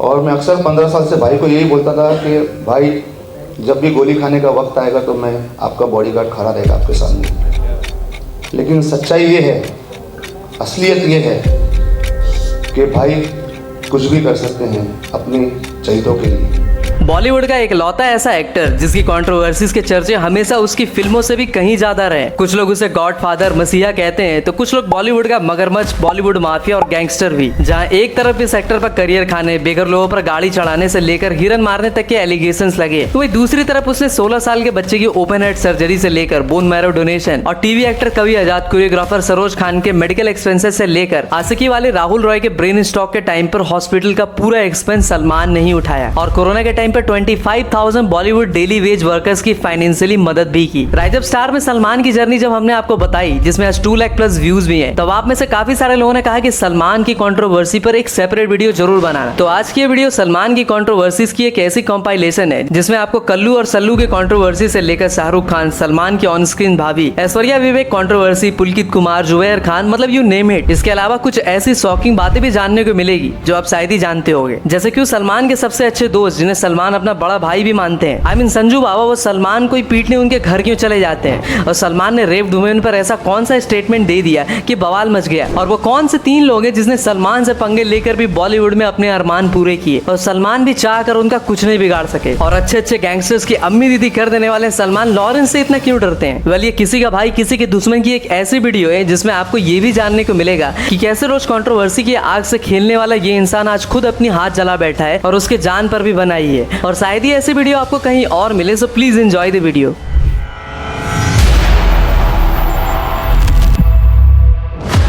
और मैं अक्सर 15 साल से भाई को यही बोलता था कि भाई जब भी गोली खाने का वक्त आएगा तो मैं आपका बॉडीगार्ड खड़ा रहेगा आपके सामने। लेकिन सच्चाई ये है, असलियत ये है कि भाई कुछ भी कर सकते हैं अपने चहीतों के लिए। बॉलीवुड का एक लौता ऐसा एक्टर जिसकी कंट्रोवर्सीज के चर्चे हमेशा उसकी फिल्मों से भी कहीं ज्यादा रहे। कुछ लोग उसे गॉडफादर मसीहा कहते हैं तो कुछ लोग बॉलीवुड का मगरमच्छ, बॉलीवुड माफिया और गैंगस्टर भी। जहां एक तरफ इस एक्टर पर करियर खाने, बेघर लोगों पर गाड़ी चढ़ाने से लेकर हिरन मारने तक के एलिगेशंस लगे, तो वही दूसरी तरफ उसने 16 साल के बच्चे की ओपन हार्ट सर्जरी से लेकर बोन मैरो डोनेशन और टीवी एक्टर कवि आजाद, कोरियोग्राफर सरोज खान के मेडिकल एक्सपेंसेस से लेकर आशिकी वाले राहुल रॉय के ब्रेन स्ट्रोक के टाइम पर हॉस्पिटल का पूरा एक्सपेंस सलमान ने ही उठाया। और कोरोना के टाइम पर 25,000 बॉलीवुड डेली वेज वर्कर्स की फाइनेंशियली मदद भी की। राइज ऑफ स्टार में सलमान की जर्नी जब हमने आपको बताई, जिसमें आज 2 लाख प्लस व्यूज भी हैं, तब आप में से काफी सारे लोगों ने कहा कि सलमान की कंट्रोवर्सी पर एक सेपरेट वीडियो जरूर बनाना। तो आज की वीडियो सलमान की कंट्रोवर्सीज की एक ऐसी कंपाइलेशन है जिसमें आपको कल्लू और सल्लू के कंट्रोवर्सी से लेकर शाहरुख खान, सलमान की ऑन स्क्रीन भाभी, ऐश्वर्या विवेक कंट्रोवर्सी, पुलकित कुमार, जुबैर खान, मतलब यू नेम इट। इसके अलावा कुछ ऐसी शॉकिंग बातें भी जानने को मिलेगी जो आप शायद ही जानते होंगे। जैसे कि सलमान के सबसे अच्छे दोस्त, जिन्हें सलमान अपना बड़ा भाई भी मानते हैं, आई मीन संजू बाबा, वो सलमान को पीटने उनके घर क्यों चले जाते हैं, और सलमान ने रेप वुमेन पर ऐसा कौन सा स्टेटमेंट दे दिया कि बवाल मच गया। और वो कौन से 3 लोग हैं जिसने सलमान से पंगे लेकर भी बॉलीवुड में अपने अरमान पूरे किए और सलमान भी चाह कर उनका कुछ नहीं बिगाड़ सके। और अच्छे अच्छे गैंगस्टर्स की अम्मी दीदी कर देने वाले सलमान लॉरेंस से इतना क्यों डरते हैं। वेल, ये किसी का भाई किसी के दुश्मन की एक ऐसी वीडियो है जिसमें आपको ये भी जानने को मिलेगा कि कैसे रोज कंट्रोवर्सी की आग से खेलने वाला ये इंसान आज खुद अपनी हाथ जला बैठा है और उसके जान पर भी बनाई है। और शायद ही ऐसी वीडियो आपको कहीं और मिले, so please enjoy the video.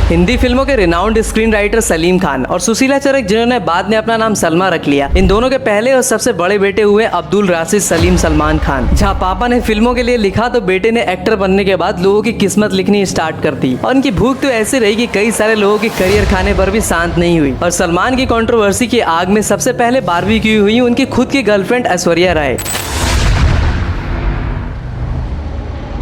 Hindi फिल्मों के renowned screen writer Salim Khan और सुशीला चरक, जिन्होंने बाद में अपना नाम सलमा रख लिया, इन दोनों के पहले और सबसे बड़े बेटे हुए अब्दुल राशिद सलीम सलमान खान। जहां पापा ने फिल्मों के लिए लिखा तो बेटे ने एक्टर बनने के बाद लोगों की किस्मत लिखनी स्टार्ट कर दी। और उनकी भूख तो ऐसी रही कि कई सारे लोगों के करियर खाने पर भी शांत नहीं हुई। और सलमान की कंट्रोवर्सी की आग में सबसे पहले बारबेक्यू हुई उनकी खुद की गर्लफ्रेंड ऐश्वर्या राय।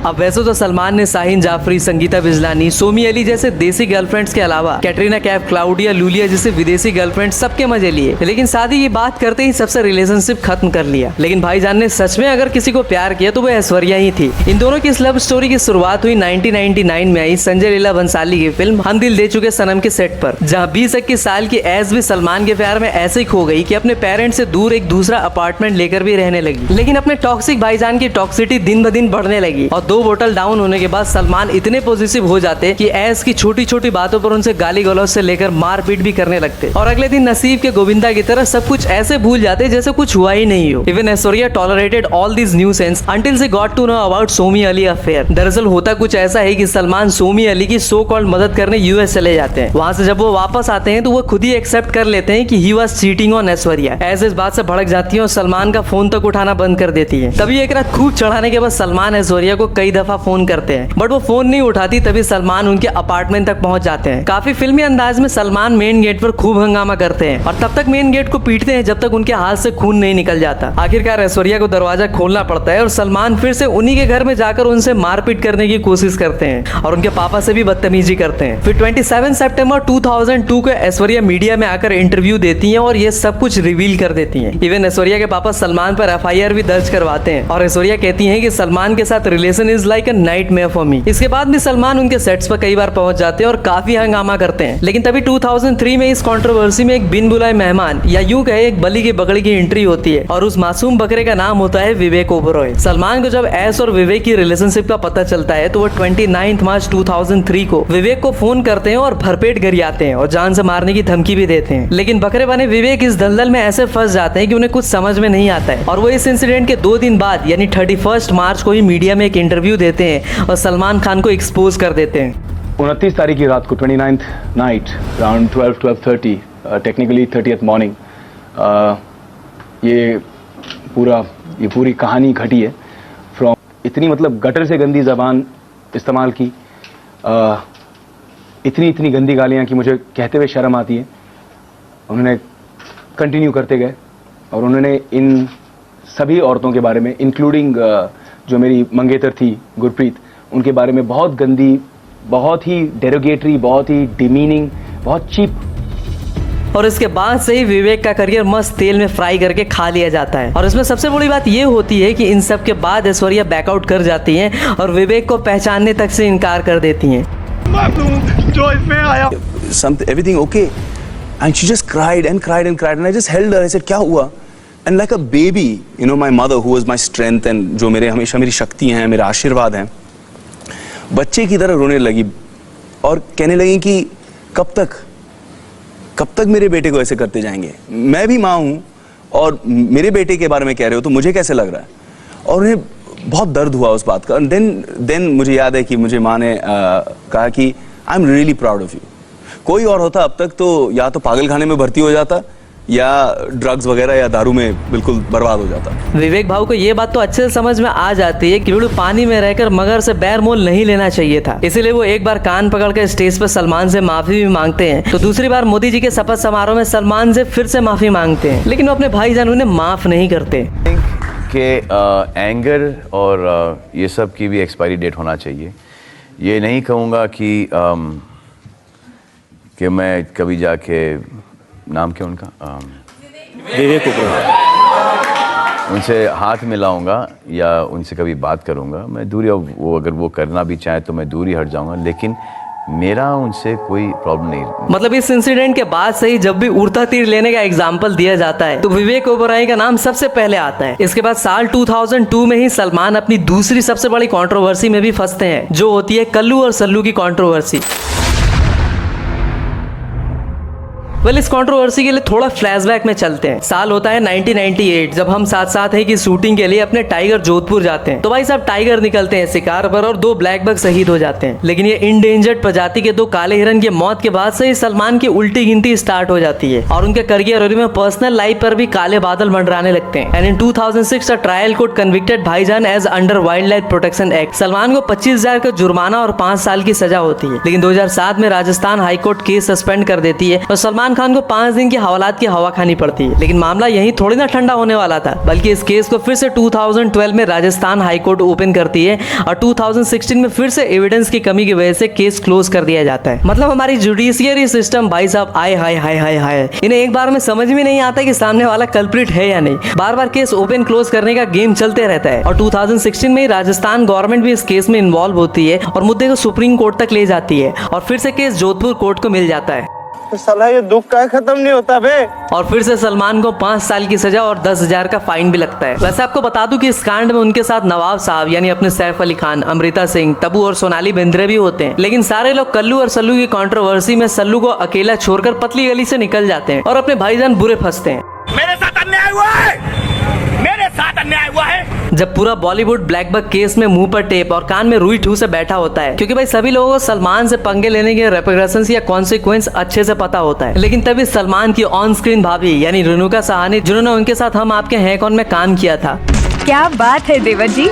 अब वैसे तो सलमान ने शाहीन जाफरी, संगीता बिजलानी, सोमी अली जैसे देसी गर्लफ्रेंड्स के अलावा कैटरीना कैफ, क्लाउडिया लूलिया जैसे विदेशी गर्लफ्रेंड सबके मजे लिए, लेकिन शादी की बात करते ही सबसे रिलेशनशिप खत्म कर लिया। लेकिन भाईजान ने सच में अगर किसी को प्यार किया तो वो ऐश्वर्या ही थी। इन दोनों की इस लव स्टोरी की शुरुआत हुई 1999 में आई संजय लीला बंसाली की फिल्म हम दिल दे चुके सनम के सेट पर, जहाँ 20-21 साल की ऐश भी सलमान के प्यार में ऐसे ही खो गई कि अपने पेरेंट्स से दूर एक दूसरा अपार्टमेंट लेकर भी रहने लगी। लेकिन अपने टॉक्सिक भाईजान की टॉक्सिटी दिन ब दिन बढ़ने लगी और 2 बोतल डाउन होने के बाद सलमान इतने पॉजिटिव हो जाते कि ऐश की छोटी छोटी बातों पर उनसे गाली गलौज से लेकर मारपीट भी करने लगते और अगले दिन नसीब के गोविंदा की तरह सब कुछ ऐसे भूल जाते जैसे कुछ हुआ ही नहीं हो। Even Aishwarya tolerated all this nuisance until she got to know about Somy Ali affair. दरअसल होता कुछ ऐसा है कि सलमान सोमी अली की सो कॉल्ड मदद करने यूएस चले जाते हैं। वहां से जब वो वापस आते हैं तो वो खुद ही एक्सेप्ट कर लेते हैं कि he was cheating on Aishwarya. ऐसे इस बात से भड़क जाती है और सलमान का फोन तक उठाना बंद कर देती है। तभी एक रात खूब चढ़ाने के बाद सलमान ऐश्वर्या को कई दफा फोन करते हैं बट वो फोन नहीं उठाती। तभी सलमान उनके अपार्टमेंट तक पहुंच जाते हैं। काफी फिल्मी अंदाज में सलमान मेन गेट पर खूब हंगामा करते हैं और तब तक मेन गेट को पीटते हैं जब तक उनके हाथ से खून नहीं निकल जाता। आखिरकार ऐश्वर्या को दरवाजा खोलना पड़ता है और सलमान फिर से उन्हीं के घर में जाकर उनसे मारपीट करने की कोशिश करते हैं और उनके पापा से भी बदतमीजी करते हैं। फिर 27 सितंबर 2002 को ऐश्वर्या मीडिया में आकर इंटरव्यू देती हैं और ये सब कुछ रिवील कर देती हैं। इवन ऐश्वर्या के पापा सलमान पर FIR भी दर्ज करवाते हैं और ऐश्वर्या कहती हैं कि सलमान के साथ relation is like a nightmare for me. इसके बाद भी सलमान उनके सेट्स पर कई बार पहुंच जाते हैं और काफी हंगामा करते हैं। लेकिन तभी 2003 में इस कंट्रोवर्सी में एक बिन बुलाए मेहमान या यूं कहे एक बली की बकरी की एंट्री होती है और उस मासूम बकरे का नाम होता है विवेक ओबरॉय। सलमान को जब ऐश और विवेक की रिलेशनशिप का पता चलता है तो वो 29 मार्च 2003 को विवेक को फोन करते हैं और भरपेट गरियाते हैं और जान से मारने की धमकी भी देते हैं। लेकिन बकरे बने विवेक इस दलदल में ऐसे फंस जाते हैं कि उन्हें कुछ समझ में नहीं आता है और वो इस इंसिडेंट के 2 दिन बाद यानी 31 मार्च को ही मीडिया में एक इंटरव्यू देते हैं और सलमान खान को एक्सपोज कर देते हैं। 29 तारीख की रात को 29th night around 12:30 technically 30th morning ये पूरी कहानी घटी है फ्रॉम इतनी मतलब गटर से गंदी ज़बान इस्तेमाल की, इतनी गंदी गालियाँ कि मुझे कहते हुए शर्म आती है। उन्होंने कंटिन्यू करते गए और उन्होंने इन सभी औरतों के बारे में इंक्लूडिंग जो मेरी मंगेतर थी गुरप्रीत, उनके बारे में बहुत गंदी, बहुत ही डेरोगेटरी, बहुत ही डिमीनिंग, बहुत चीप और इसके बाद से ही विवेक का करियर मस्त तेल में फ्राई करके खा लिया जाता है। और इसमें सबसे बड़ी बात ये होती है कि इन सब के बाद ऐश्वर्या बैकआउट कर जाती हैं और विवेक को पहचानने तक से इनकार कर देती हैं। जो इसमें आया everything okay, and she just cried and cried and cried, and I just held her. I said, क्या हुआ? And like a baby, you know, my mother who was my strength and जो मेरे हमेशा मेरी शक्ति हैं, मेरा आशीर्वाद हैं, बच्चे की तरह रोने लगी और कहने लगी कि कब तक मेरे बेटे को ऐसे करते जाएंगे? मैं भी माँ हूँ और मेरे बेटे के बारे में कह रहे हो तो मुझे कैसे लग रहा है? और उन्हें बहुत दर्द हुआ उस बात का। देन मुझे याद है कि मुझे माँ ने कहा कि I am really proud of you. कोई और होता अब तक तो या तो पागल खाने में भर्ती हो जाता या ड्रग्स वगैरह या दारू में बिल्कुल बर्बाद हो जाता। विवेक भाव को ये बात तो अच्छे से समझ में आ जाती है कि बिल्कुल पानी में रहकर मगर से बैर मोल नहीं लेना चाहिए था, इसीलिए वो एक बार कान पकड़कर स्टेज पर सलमान से माफी भी मांगते हैं, तो दूसरी बार मोदी जी के शपथ समारोह में सलमान से फिर से माफी मांगते हैं, लेकिन वो अपने भाईजान उन्हें माफ नहीं करते। कि एंगर और ये सब की भी एक्सपायरी डेट होना चाहिए। ये नहीं कहूँगा कि मैं कभी जाके, नाम क्या उनका, विवेक ओबरॉय, उनसे हाथ मिलाऊंगा या उनसे कभी बात करूँगा। मैं दूरी, वो अगर वो करना भी चाहे तो मैं दूरी हट जाऊँगा, लेकिन मेरा उनसे कोई प्रॉब्लम नहीं। मतलब इस इंसिडेंट के बाद से ही जब भी उड़ता तीर लेने का एग्जाम्पल दिया जाता है तो विवेक ओबेरॉय का नाम सबसे पहले आता है। इसके बाद साल 2002 में ही सलमान अपनी दूसरी सबसे बड़ी कंट्रोवर्सी में भी फंसते हैं, जो होती है कल्लू और सल्लू की कंट्रोवर्सी। इस कंट्रोवर्सी के लिए थोड़ा फ्लैशबैक में चलते हैं। साल होता है 1998, जब हम साथ साथ है कि शूटिंग के लिए अपने टाइगर जोधपुर जाते हैं। तो भाई साहब टाइगर निकलते हैं शिकार पर और 2 ब्लैक बग शहीद हो जाते हैं। लेकिन ये इंडेंजर्ड प्रजाति के 2 काले हिरन की मौत के बाद से ही सलमान की उल्टी गिनती स्टार्ट हो जाती है और उनके करियर और पर्सनल लाइफ पर भी काले बादल मंडराने लगते हैं। And in 2006 trial court convicted भाईजान as under wildlife protection act. Salman को 25,000 का जुर्माना और 5 साल की सजा होती है। लेकिन 2007 में राजस्थान हाईकोर्ट केस सस्पेंड कर देती है और सलमान खान को 5 दिन की हवालात की हवा खानी पड़ती है। लेकिन मामला यही थोड़ी ना ठंडा होने वाला था, बल्कि इस केस को फिर से 2012 में राजस्थान हाईकोर्ट ओपन करती है और 2016 में फिर से एविडेंस की कमी की वजह से केस क्लोज कर दिया जाता है। मतलब हमारी जुडिशियरी सिस्टम भाई साहब आए हाय हाय हाय हाय, इन्हें एक बार में समझ में नहीं आता कि सामने वाला कल्प्रिट है या नहीं। बार बार केस ओपन क्लोज करने का गेम चलते रहता है और 2016 में राजस्थान गवर्नमेंट भी इस केस में इन्वॉल्व होती है और मुद्दे को सुप्रीम कोर्ट तक ले जाती है और फिर से केस जोधपुर कोर्ट को मिल जाता है। साला ये दुख का खत्म नहीं होता बे। और फिर से सलमान को 5 साल की सजा और 10,000 का फाइन भी लगता है। वैसे आपको बता दूं कि इस कांड में उनके साथ नवाब साहब यानी अपने सैफ अली खान, अमृता सिंह, तब्बू और सोनाली बेंद्रे भी होते हैं। लेकिन सारे लोग कल्लू और सल्लू की कंट्रोवर्सी में सल्लू को अकेला छोड़कर पतली गली से निकल जाते हैं और अपने भाईजान बुरे फंसते हैं। मेरे साथ अन्याय हुआ है, मेरे साथ अन्याय हुआ है। जब पूरा बॉलीवुड ब्लैक बक केस में मुंह पर टेप और कान में रुई ठू से बैठा होता है, क्योंकि भाई सभी लोगों को सलमान से पंगे लेने के रेपरकशंस या कॉन्सिक्वेंस अच्छे से पता होता है। लेकिन तभी सलमान की ऑन स्क्रीन भाभी यानी रेणुका साहनी, जिन्होंने उनके साथ हम आपके हैं कौन में काम किया था। क्या बात है देवर जी,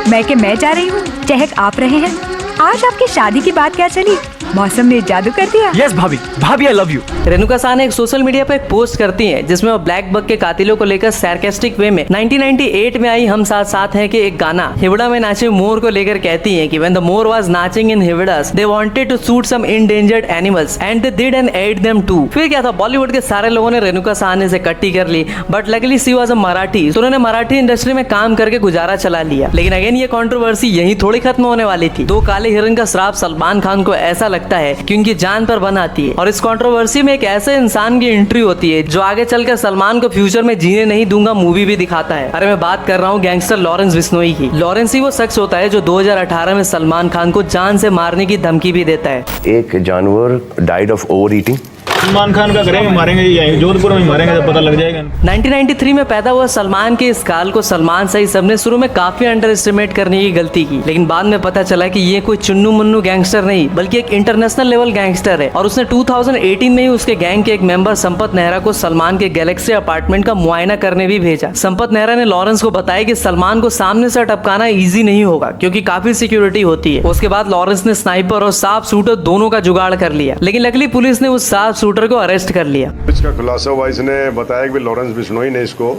मैं जा रही हूँ, चहक आप रहे हैं। आज आपकी शादी की बात क्या चली, मौसम ने जादू कर दिया। यस भाभी I love you. Renuka Sahni एक सोशल मीडिया पर एक पोस्ट करती हैं जिसमें वो ब्लैक बक के कातिलों को लेकर सार्केस्टिक वे में 1998 में आई हम साथ साथ हैं कि एक गाना हिवड़ा में नाचे मोर को लेकर कहती हैं कि व्हेन द मोर वाज नाचिंग इन हिवड़ास they wanted to shoot some endangered animals and they did and ate them too. फिर क्या था, बॉलीवुड के सारे लोगों ने रेणुका साहनी से कट्टी कर ली, but luckily she was a Marathi, तो उन्होंने मराठी इंडस्ट्री में काम करके गुजारा चला लिया। लेकिन अगेन ये कंट्रोवर्सी यही थोड़ी खत्म होने वाली थी। 2 काले हिरन का श्राप सलमान खान को ऐसा लगता है कि उनकी जान पर बन आती है और इस कंट्रोवर्सी में एक ऐसे इंसान की एंट्री होती है जो आगे चलकर सलमान को फ्यूचर में जीने नहीं दूंगा मूवी भी दिखाता है। अरे मैं बात कर रहा हूँ गैंगस्टर लॉरेंस बिश्नोई की। लॉरेंस ही वो शख्स होता है जो 2018 में सलमान खान को जान से मारने की धमकी भी देता है। एक जानवर died of over eating. Salman Khan का करेंगे, मारेंगे, यही जोधपुर में मारेंगे, जब पता लग जाएगा। 1993 में पैदा हुआ सलमान के इस काल को सलमान सही सबने शुरू में काफी अंडर एस्टिमेट करने की गलती की, लेकिन बाद में पता चला कि ये कोई चुन्नू मुन्नू गैंगस्टर नहीं बल्कि एक इंटरनेशनल लेवल गैंगस्टर है। और उसने 2018 में ही उसके गैंग के एक मेंबर संपत नेहरा को सलमान के गैलेक्सी अपार्टमेंट का मुआयना करने भी भेजा। संपत नेहरा ने लॉरेंस को बताया कि सलमान को सामने से टपकाना ईजी नहीं होगा क्योंकि काफी सिक्योरिटी होती है। उसके बाद लॉरेंस ने स्नाइपर और साफ शूटर दोनों का जुगाड़ कर लिया, लेकिन लकीली पुलिस ने उस साफ शूटर को अरेस्ट कर लिया। इसका खुलासा हुआ, इसने बताया कि लॉरेंस बिश्नोई ने इसको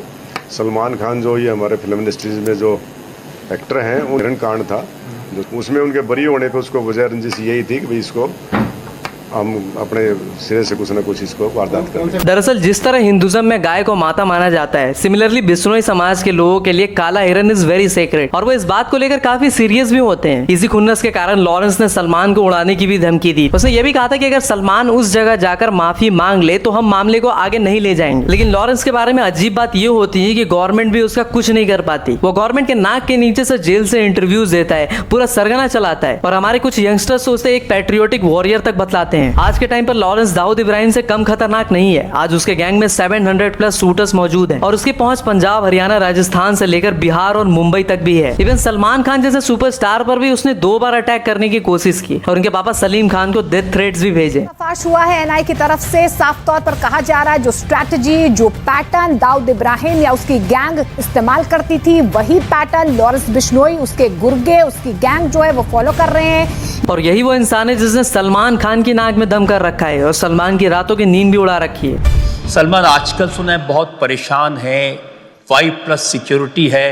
सलमान खान जो ये हमारे फिल्म इंडस्ट्रीज में जो एक्टर हैं उन कांड था, उसमें उनके बरी होने पे उसको वजह रंजिश यही थी कि भाई इसको हम अपने सिरे से कुछ ना कुछ इसको वारदात करते हैं। दरअसल जिस तरह हिंदुज्म में गाय को माता माना जाता है, सिमिलरली बिश्नोई समाज के लोगों के लिए काला हिरन इज वेरी सेक्रेड और वो इस बात को लेकर काफी सीरियस भी होते हैं। इसी खुन्नस के कारण लॉरेंस ने सलमान को उड़ाने की भी धमकी दी। उसने ये भी कहा था कि अगर सलमान उस जगह जाकर माफी मांग ले तो हम मामले को आगे नहीं ले जाएंगे। लेकिन लॉरेंस के बारे में अजीब बात ये होती है कि गवर्नमेंट भी उसका कुछ नहीं कर पाती। वो गवर्नमेंट के नाक के नीचे से जेल से इंटरव्यूज देता है, पूरा सरगना चलाता है और हमारे कुछ यंगस्टर्स उसे एक पैट्रियोटिक वॉरियर तक बतलाते हैं। आज के टाइम पर लॉरेंस दाऊद इब्राहिम से कम खतरनाक नहीं है। आज उसके गैंग में 700 प्लस शूटर्स मौजूद हैं और उसकी पहुंच पंजाब, हरियाणा, राजस्थान से लेकर बिहार और मुंबई तक भी है। इवन सलमान खान जैसे सुपरस्टार पर भी उसने 2 बार अटैक करने की कोशिश की और उनके पापा सलीम खान को डेथ थ्रेट्स भी भेजे। पर्दाफाश हुआ है एनआई की तरफ से। साफ तौर पर कहा जा रहा है जो स्ट्रैटेजी, जो पैटर्न दाऊद इब्राहिम या उसकी गैंग इस्तेमाल करती थी, वही पैटर्न लॉरेंस बिश्नोई, उसके गुर्गे, उसकी गैंग जो है वो फॉलो कर रहे हैं। और यही वो इंसान है जिसने सलमान खान की नाक में दम कर रखा है और सलमान की रातों की नींद भी उड़ा रखी है। सलमान आजकल सुना है बहुत परेशान है, 5+ सिक्योरिटी है,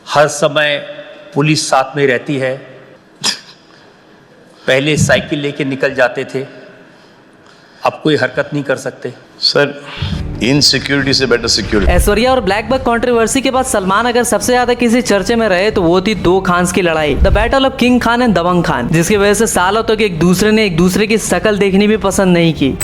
हर समय पुलिस साथ में रहती है। पहले साइकिल लेके निकल जाते थे, अब कोई हरकत नहीं कर सकते। सर इनसिक्योरिटी से बेटर सिक्योरिटी। ऐश्वर्या और ब्लैक बक कंट्रोवर्सी के बाद सलमान अगर सबसे ज्यादा किसी चर्चे में रहे तो वो थी 2 खान्स की लड़ाई, the battle of King Khan and Dabangg Khan, जिसकी वजह से सालों तक एक दूसरे ने एक दूसरे की शक्ल देखनी भी पसंद नहीं की।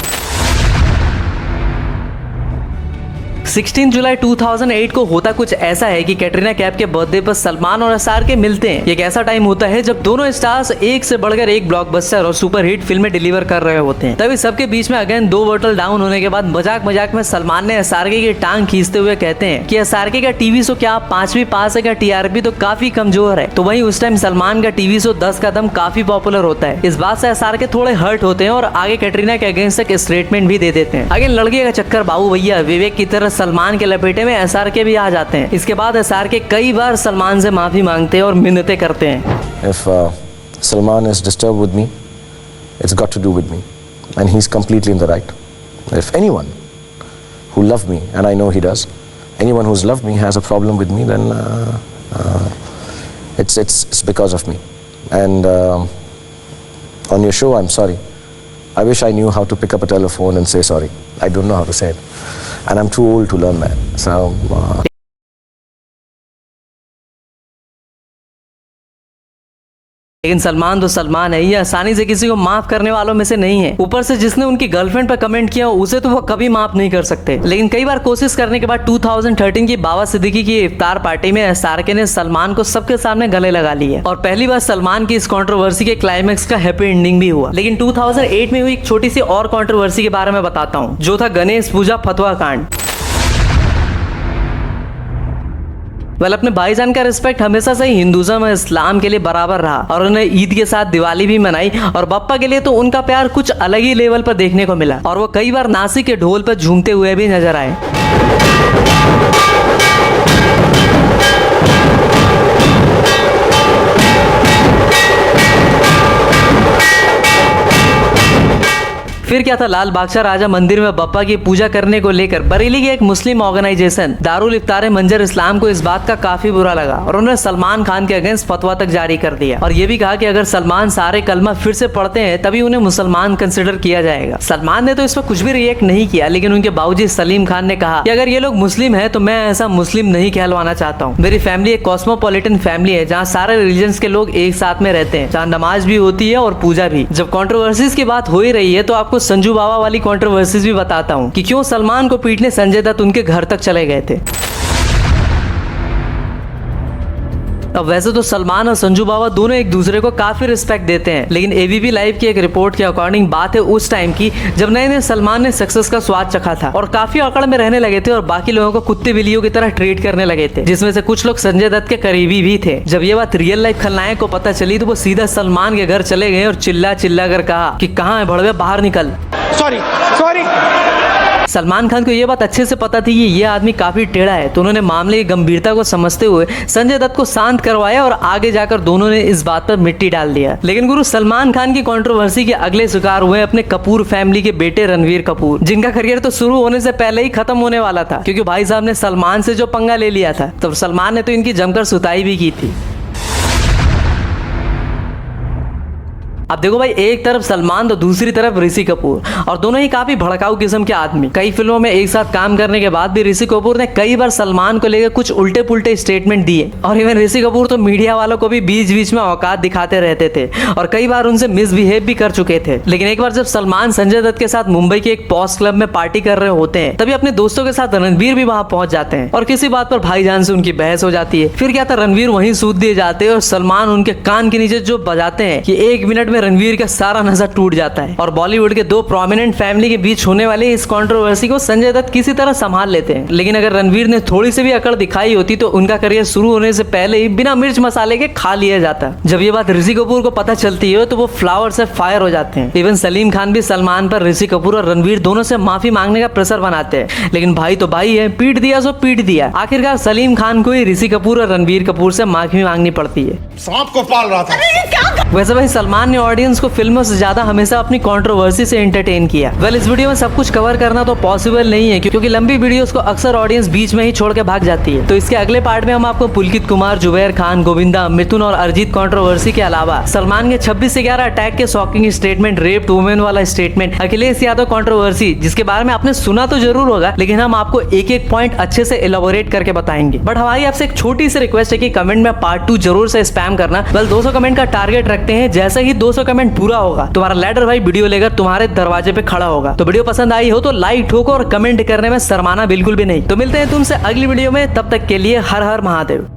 16 जुलाई 2008 को होता कुछ ऐसा है कि कैटरीना कैफ के बर्थडे पर सलमान और एसआर के मिलते हैं। एक ऐसा टाइम होता है जब दोनों स्टार्स एक से बढ़कर एक ब्लॉकबस्टर और सुपर हिट फिल्में डिलीवर कर रहे होते हैं। तभी सबके बीच में अगेन 2 बोतल डाउन होने के बाद मजाक मजाक में सलमान ने एसआरके की टांग खींचते हुए कहते हैं कि एसआरके का टीवी शो क्या 5वीं पास है, का टीआरपी तो काफी कमजोर है। तो वहीं उस टाइम सलमान का टीवी शो 10 कदम काफी पॉपुलर होता है। इस बात से एसआरके थोड़े हर्ट होते हैं और आगे कैटरीना के अगेंस्ट एक स्टेटमेंट भी दे देते हैं। अगेन लड़के का चक्कर बाबू भैया, विवेक की तरह सलमान के लपेटे में एसआरके भी आ जाते हैं। इसके बाद एसआरके कई बार सलमान से माफी मांगते हैं और मिन्नतें करते हैं। If Salman is disturbed with me, it's got to do with me, and he's completely in the right. If anyone who loved me, and I know he does, anyone who's loved me has a problem with me, then it's because of me. And on your show, I'm sorry. I wish I knew how to pick up a telephone and say sorry. I don't know how to say it. And I'm too old to learn that. So लेकिन सलमान तो सलमान है, ये आसानी से किसी को माफ करने वालों में से नहीं है। ऊपर से जिसने उनकी गर्लफ्रेंड पर कमेंट किया उसे तो वो कभी माफ नहीं कर सकते। लेकिन कई बार कोशिश करने के बाद 2013 की बाबा सिद्दीकी की इफ्तार पार्टी में एसआरके ने सलमान को सबके सामने गले लगा लिए और पहली बार सलमान की इस कंट्रोवर्सी के क्लाइमैक्स का हैप्पी एंडिंग भी हुआ। लेकिन 2008 में हुई एक छोटी सी और कंट्रोवर्सी के बारे में बताता हूँ, जो था गणेश पूजा फतवा कांड। अपने भाईजान का रिस्पेक्ट हमेशा से ही हिंदुज्म और इस्लाम के लिए बराबर रहा और उन्हें ईद के साथ दिवाली भी मनाई और बप्पा के लिए तो उनका प्यार कुछ अलग ही लेवल पर देखने को मिला और वो कई बार नासिक के ढोल पर झूमते हुए भी नजर आए। फिर क्या था, लाल बादशाह राजा मंदिर में बप्पा की पूजा करने को लेकर बरेली की एक मुस्लिम ऑर्गेनाइजेशन दारुल इफ्तार मंजर इस्लाम को इस बात का काफी बुरा लगा और उन्होंने सलमान खान के अगेंस्ट फतवा तक जारी कर दिया और ये भी कहा कि अगर सलमान सारे कलमा फिर से पढ़ते हैं तभी उन्हें मुसलमान कंसिडर किया जाएगा। सलमान ने तो इस पर कुछ भी रिएक्ट नहीं किया, लेकिन उनके बाबूजी सलीम खान ने कहा कि अगर ये लोग मुस्लिम है तो मैं ऐसा मुस्लिम नहीं कहलवाना चाहता हूँ। मेरी फैमिली एक कॉस्मोपॉलिटन फैमिली है जहाँ सारे रिलीजन्स के लोग एक साथ में रहते हैं, जहाँ नमाज भी होती है और पूजा भी। जब कंट्रोवर्सीज की बात हो ही रही है तो आपको संजू बाबा वाली कंट्रोवर्सीज भी बताता हूं कि क्यों सलमान को पीटने संजय दत्त उनके घर तक चले गए थे। अब वैसे तो सलमान और संजू बाबा दोनों एक दूसरे को काफी रिस्पेक्ट देते हैं, लेकिन एबीपी लाइव की एक रिपोर्ट के अकॉर्डिंग बात है उस टाइम की जब नए नए सलमान ने सक्सेस का स्वाद चखा था और काफी अकड़ में रहने लगे थे और बाकी लोगों को कुत्ते बिल्लियों की तरह ट्रीट करने लगे थे, जिसमें से कुछ लोग संजय दत्त के करीबी भी थे। जब ये बात रियल लाइफ खलनायक को पता चली तो वो सीधा सलमान के घर चले गए और चिल्ला चिल्ला कर कहा कि कहाँ है भड़वे, बाहर निकल। सॉरी। सलमान खान को यह बात अच्छे से पता थी कि ये आदमी काफी टेढ़ा है, तो उन्होंने मामले की गंभीरता को समझते हुए संजय दत्त को शांत करवाया और आगे जाकर दोनों ने इस बात पर मिट्टी डाल दिया। लेकिन गुरु सलमान खान की कंट्रोवर्सी के अगले शिकार हुए अपने कपूर फैमिली के बेटे रणवीर कपूर, जिनका करियर तो शुरू होने से पहले ही खत्म होने वाला था क्योंकि भाई साहब ने सलमान से जो पंगा ले लिया था, तब सलमान ने तो इनकी जमकर सुताई भी की थी। अब देखो भाई, एक तरफ सलमान तो दूसरी तरफ ऋषि कपूर, और दोनों ही काफी भड़काऊ किस्म के आदमी। कई फिल्मों में एक साथ काम करने के बाद भी ऋषि कपूर ने कई बार सलमान को लेकर कुछ उल्टे पुल्टे स्टेटमेंट दिए, और इवन ऋषि कपूर तो मीडिया वालों को भी बीच बीच में औकात दिखाते रहते थे और कई बार उनसे मिसबिहेव भी कर चुके थे। लेकिन एक बार जब सलमान संजय दत्त के साथ मुंबई के एक पॉश क्लब में पार्टी कर रहे होते हैं, तभी अपने दोस्तों के साथ रणवीर भी वहां पहुंच जाते हैं और किसी बात पर भाईजान से उनकी बहस हो जाती है। फिर क्या था, रणवीर वहीं सूद दिए जाते हैं और सलमान उनके कान के नीचे जो बजाते हैं कि 1 मिनट में रणवीर का सारा नशा टूट जाता है। और बॉलीवुड के दो प्रोमिनेंट फैमिली के बीच होने वाले इस कंट्रोवर्सी को संजय दत्त किसी तरह संभाल लेते हैं। लेकिन अगर रणवीर ने थोड़ी सी भी अकड़ दिखाई होती तो उनका करियर शुरू होने से पहले ही बिना मिर्च मसाले के खा लिया जाता। जब ये बात ऋषि कपूर को पता चलती है तो वो फ्लावर से फायर हो जाते हैं। इवन सलीम खान भी सलमान पर ऋषि कपूर और रणवीर दोनों से माफी मांगने का प्रेशर बनाते हैं, लेकिन भाई तो भाई है, पीट दिया सो पीट दिया। आखिरकार सलीम खान को ही ऋषि कपूर और रणवीर कपूर से माफी मांगनी पड़ती है। सांप को पाल रहा था। वैसे भाई सलमान ने ऑडियंस को फिल्मों से ज्यादा हमेशा अपनी कंट्रोवर्सी से एंटरटेन किया। वेल, इस वीडियो में सब कुछ कवर करना तो पॉसिबल नहीं है क्योंकि लंबी वीडियोस को अक्सर ऑडियंस बीच में ही छोड़ के भाग जाती है। तो इसके अगले पार्ट में हम आपको पुलकित कुमार, जुबैर खान, गोविंदा, मिथुन और अरिजीत कंट्रोवर्सी के अलावा सलमान के 26/11 अटैक के शॉकिंग स्टेटमेंट, रेप वुमेन वाला स्टेटमेंट, अखिलेश यादव कंट्रोवर्सी, जिसके बारे में आपने सुना तो जरूर होगा, लेकिन हम आपको एक एक पॉइंट अच्छे से एलोबोरेट करके बताएंगे। बट हमारी आपसे एक छोटी सी रिक्वेस्ट है कि कमेंट में पार्ट 2 जरूर से स्पैम करना। वेल, 200 कमेंट का टारगेट रखते हैं। जैसे ही 200 कमेंट पूरा होगा, तुम्हारा लैडर भाई वीडियो लेकर तुम्हारे दरवाजे पे खड़ा होगा। तो वीडियो पसंद आई हो तो लाइक ठोको और कमेंट करने में शर्माना बिल्कुल भी नहीं। तो मिलते हैं तुमसे अगली वीडियो में, तब तक के लिए हर हर महादेव।